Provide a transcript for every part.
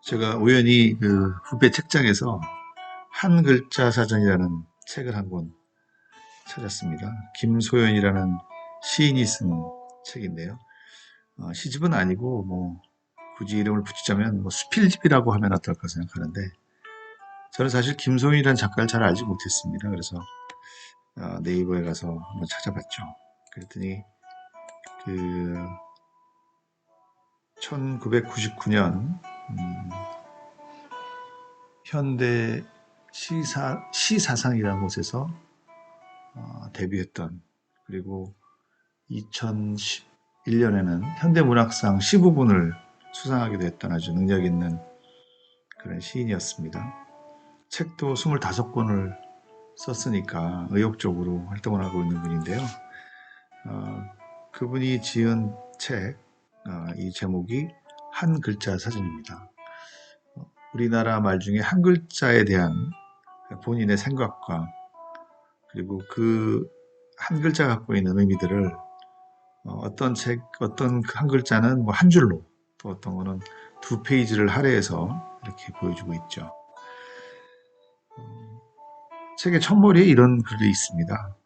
제가 우연히 그 후배 책장에서 한 글자 사전이라는 책을 한 권 찾았습니다. 김소연이라는 시인이 쓴 책인데요. 시집은 아니고 뭐 굳이 이름을 붙이자면 뭐 수필집이라고 하면 어떨까 생각하는데, 저는 사실 김소연이라는 작가를 잘 알지 못했습니다. 그래서 네이버에 가서 한번 찾아봤죠. 그랬더니 그 1999년 현대 시사상이라는 곳에서 데뷔했던, 그리고 2011년에는 현대문학상 15분을 수상하기도 했던 아주 능력 있는 그런 시인이었습니다. 책도 25권을 썼으니까 의욕적으로 활동을 하고 있는 분인데요. 그분이 지은 책, 이 제목이 한 글자 사전입니다. 우리나라 말 중에 한 글자에 대한 본인의 생각과, 그리고 그 한 글자 갖고 있는 의미들을 어떤 한 글자는 뭐 한 줄로, 또 어떤 거는 두 페이지를 할애해서 이렇게 보여주고 있죠. 책의 첫머리에 이런 글이 있습니다.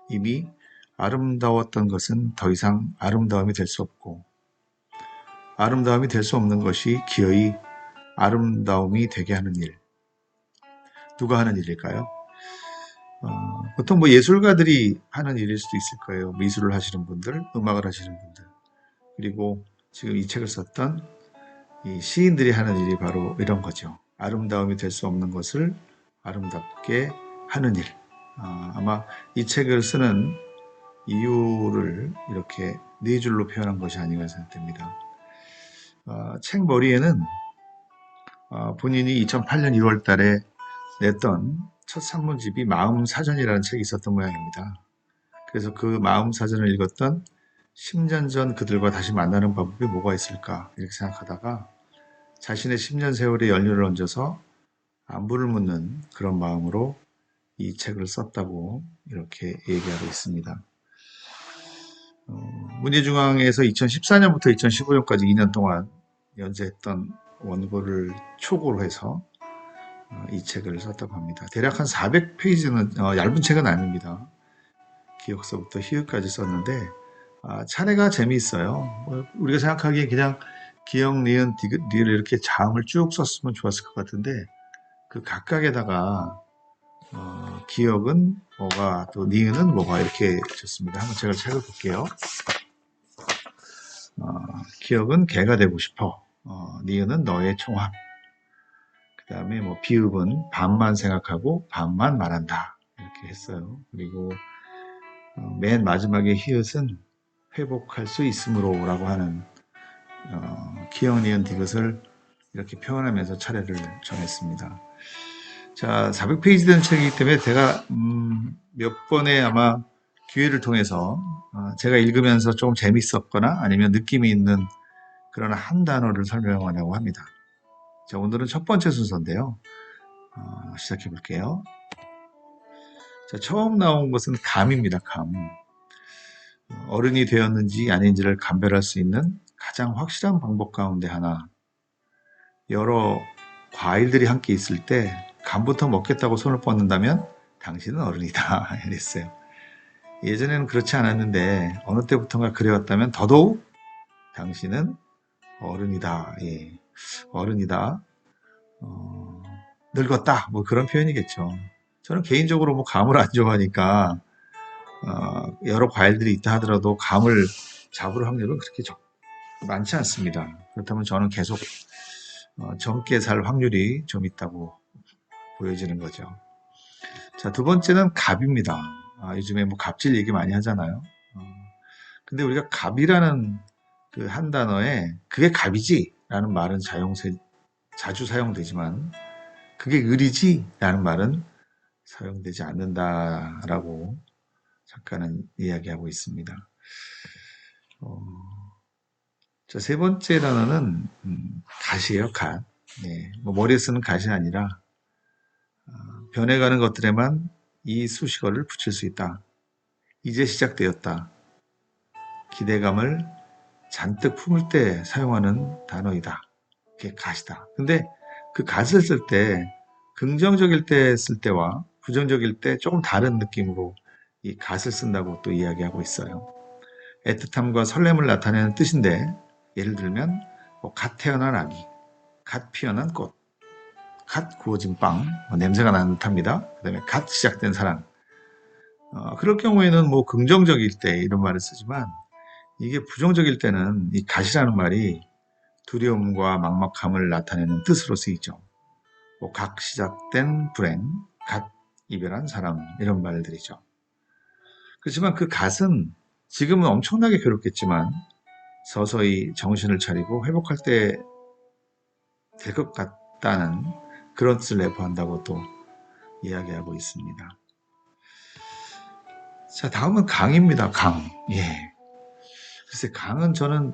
이미 아름다웠던 것은 더 이상 아름다움이 될 수 없고, 아름다움이 될 수 없는 것이 기어이 아름다움이 되게 하는 일. 누가 하는 일일까요? 보통 뭐 예술가들이 하는 일일 수도 있을 거예요. 미술을 하시는 분들, 음악을 하시는 분들. 그리고 지금 이 책을 썼던 이 시인들이 하는 일이 바로 이런 거죠. 아름다움이 될 수 없는 것을 아름답게 하는 일. 아마 이 책을 쓰는 이유를 이렇게 네 줄로 표현한 것이 아닌가 생각됩니다. 책 머리에는 본인이 2008년 1월 달에 냈던 첫 산문집이 마음사전이라는 책이 있었던 모양입니다. 그래서 그 마음사전을 읽었던 10년 전 그들과 다시 만나는 방법이 뭐가 있을까 이렇게 생각하다가 자신의 10년 세월의 연륜을 얹어서 안부를 묻는 그런 마음으로 이 책을 썼다고 이렇게 얘기하고 있습니다. 문예중앙에서 2014년부터 2015년까지 2년 동안 연재했던 원고를 초고로 해서 이 책을 썼다고 합니다. 대략 한 400페이지는 얇은 책은 아닙니다. 기역서부터 희읍까지 썼는데 차례가 재미있어요. 우리가 생각하기에 그냥 기역, 니은, 리을 이렇게 자음을 쭉 썼으면 좋았을 것 같은데, 그 각각에다가 기역은 뭐가, 또 니은은 뭐가 이렇게 줬습니다. 한번 제가 책을 볼게요. 기역은 개가 되고 싶어. 니은은 너의 총합. 그 다음에 뭐 비읍은 반만 생각하고 반만 말한다. 이렇게 했어요. 그리고 맨 마지막에 히읗은 회복할 수 있으므로 라고 하는 기역, 니은, 디귿을 이렇게 표현하면서 차례를 정했습니다. 자, 400페이지 된 책이기 때문에 제가 몇 번의 아마 기회를 통해서 제가 읽으면서 조금 재밌었거나 아니면 느낌이 있는 그런 한 단어를 설명하려고 합니다. 자, 오늘은 첫 번째 순서인데요. 시작해 볼게요. 자, 처음 나온 것은 감입니다. 감. 어른이 되었는지 아닌지를 감별할 수 있는 가장 확실한 방법 가운데 하나. 여러 과일들이 함께 있을 때 감부터 먹겠다고 손을 뻗는다면 당신은 어른이다. 이랬어요. 예전에는 그렇지 않았는데 어느 때부턴가 그래왔다면 더더욱 당신은 어른이다. 예. 어른이다. 늙었다. 뭐 그런 표현이겠죠. 저는 개인적으로 뭐 감을 안 좋아하니까 여러 과일들이 있다 하더라도 감을 잡을 확률은 그렇게 많지 않습니다. 그렇다면 저는 계속 젊게 살 확률이 좀 있다고 보여지는 거죠. 자, 두 번째는 갑입니다. 요즘에 뭐 갑질 얘기 많이 하잖아요. 근데 우리가 갑이라는 그 한 단어에 그게 갑이지 라는 말은 자주 사용되지만 그게 을이지 라는 말은 사용되지 않는다라고 작가는 이야기하고 있습니다. 자, 세 번째 단어는 갓이에요. 갓. 네, 뭐 머리에 쓰는 갓이 아니라 변해가는 것들에만 이 수식어를 붙일 수 있다. 이제 시작되었다. 기대감을 잔뜩 품을 때 사용하는 단어이다. 그게 갓이다. 근데 그 갓을 쓸 때 긍정적일 때 쓸 때와 부정적일 때 조금 다른 느낌으로 이 갓을 쓴다고 또 이야기하고 있어요. 애틋함과 설렘을 나타내는 뜻인데 예를 들면 갓 태어난 아기, 갓 피어난 꽃, 갓 구워진 빵, 냄새가 나는 듯합니다. 그 다음에 갓 시작된 사랑. 그럴 경우에는 뭐 긍정적일 때 이런 말을 쓰지만 이게 부정적일 때는 이 갓이라는 말이 두려움과 막막함을 나타내는 뜻으로 쓰이죠. 갓 시작된 불행, 갓 이별한 사람 이런 말들이죠. 그렇지만 그 갓은 지금은 엄청나게 괴롭겠지만 서서히 정신을 차리고 회복할 때 될 것 같다는 그런 뜻을 내포한다고 또 이야기하고 있습니다. 자, 다음은 강입니다. 강. 예. 글쎄, 강은 저는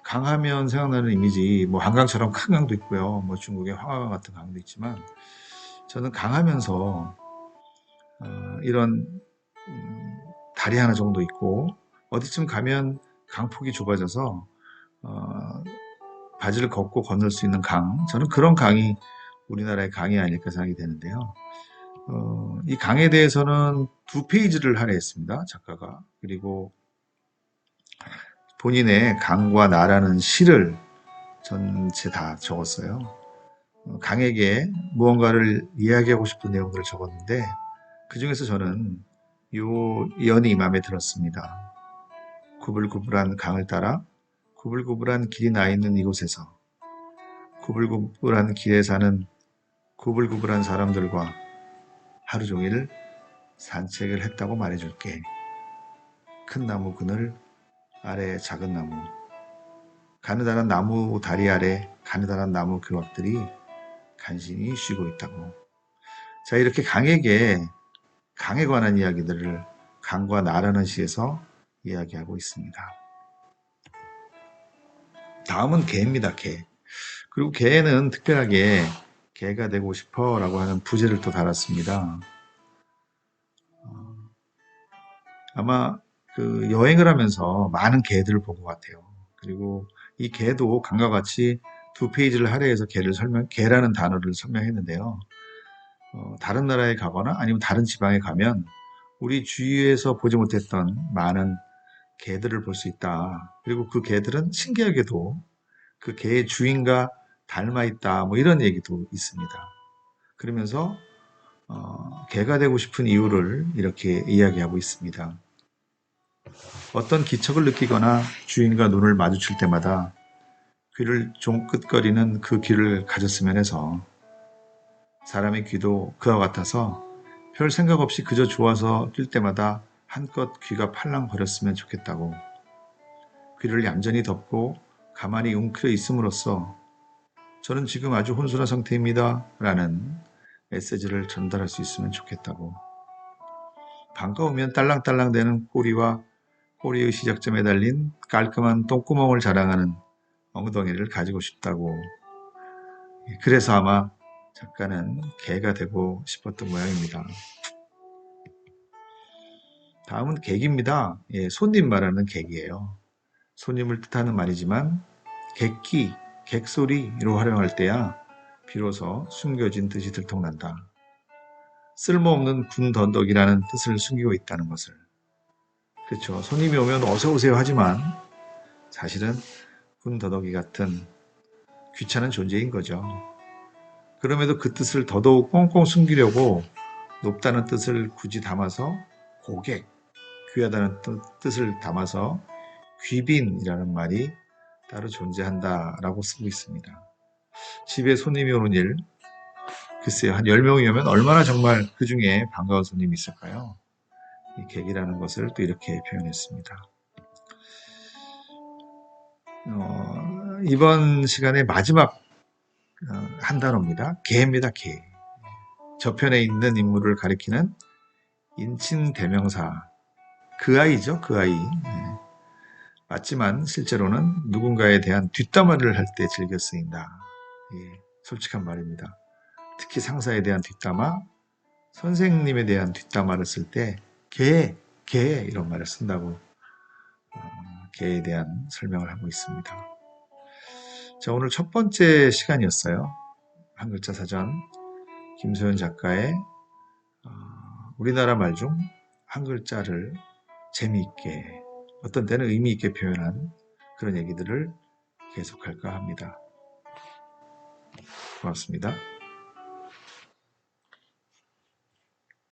강하면 생각나는 이미지, 뭐 한강처럼 큰 강도 있고요. 뭐 중국의 황하강 같은 강도 있지만 저는 강하면서 이런 다리 하나 정도 있고 어디쯤 가면 강폭이 좁아져서 바지를 걷고 건널 수 있는 강, 저는 그런 강이 우리나라의 강이 아닐까 생각이 되는데요. 이 강에 대해서는 2페이지를 할애했습니다, 작가가. 그리고 본인의 강과 나라는 시를 전체 다 적었어요. 강에게 무언가를 이야기하고 싶은 내용들을 적었는데 그 중에서 저는 요 연이 마음에 들었습니다. 구불구불한 강을 따라 구불구불한 길이 나 있는 이곳에서 구불구불한 길에 사는 구불구불한 사람들과 하루 종일 산책을 했다고 말해줄게. 큰 나무 그늘 아래 작은 나무, 가느다란 나무 다리 아래 가느다란 나무 교각들이 간신히 쉬고 있다고. 자, 이렇게 강에 관한 이야기들을 강과 나라는 시에서 이야기하고 있습니다. 다음은 개입니다. 개. 그리고 개는 특별하게 개가 되고 싶어 라고 하는 부제를 또 달았습니다. 아마 그 여행을 하면서 많은 개들을 본 것 같아요. 그리고 이 개도 강과 같이 2페이지를 할애해서 개라는 단어를 설명했는데요. 다른 나라에 가거나 아니면 다른 지방에 가면 우리 주위에서 보지 못했던 많은 개들을 볼 수 있다. 그리고 그 개들은 신기하게도 그 개의 주인과 닮아 있다. 뭐 이런 얘기도 있습니다. 그러면서 개가 되고 싶은 이유를 이렇게 이야기하고 있습니다. 어떤 기척을 느끼거나 주인과 눈을 마주칠 때마다 귀를 종긋거리는 그 귀를 가졌으면 해서 사람의 귀도 그와 같아서 별 생각 없이 그저 좋아서 뛸 때마다 한껏 귀가 팔랑거렸으면 좋겠다고. 귀를 얌전히 덮고 가만히 웅크려 있음으로써 저는 지금 아주 혼술한 상태입니다 라는 메시지를 전달할 수 있으면 좋겠다고. 반가우면 딸랑딸랑대는 꼬리와 꼬리의 시작점에 달린 깔끔한 똥구멍을 자랑하는 엉덩이를 가지고 싶다고. 그래서 아마 작가는 개가 되고 싶었던 모양입니다. 다음은 객입니다. 예, 손님 말하는 객이에요. 손님을 뜻하는 말이지만 객기, 객소리로 활용할 때야 비로소 숨겨진 뜻이 들통난다. 쓸모없는 군더더기라는 뜻을 숨기고 있다는 것을. 그렇죠. 손님이 오면 어서 오세요 하지만 사실은 군더더기 같은 귀찮은 존재인 거죠. 그럼에도 그 뜻을 더더욱 꽁꽁 숨기려고 높다는 뜻을 굳이 담아서 고객, 귀하다는 뜻을 담아서 귀빈이라는 말이 따로 존재한다라고 쓰고 있습니다. 집에 손님이 오는 일, 글쎄요, 한 10명이 오면 얼마나 정말 그 중에 반가운 손님이 있을까요? 이 객이라는 것을 또 이렇게 표현했습니다. 이번 시간의 마지막 한 단어입니다. 개입니다. 개. 저편에 있는 인물을 가리키는 인칭 대명사. 그 아이죠. 그 아이. 맞지만 실제로는 누군가에 대한 뒷담화를 할 때 즐겨 쓰인다. 예, 솔직한 말입니다. 특히 상사에 대한 뒷담화, 선생님에 대한 뒷담화를 쓸 때 개 이런 말을 쓴다고 개에 대한 설명을 하고 있습니다. 자, 오늘 첫 번째 시간이었어요. 한 글자 사전 김소연 작가의 우리나라 말 중 한 글자를 재미있게 어떤 때는 의미 있게 표현한 그런 얘기들을 계속할까 합니다. 고맙습니다.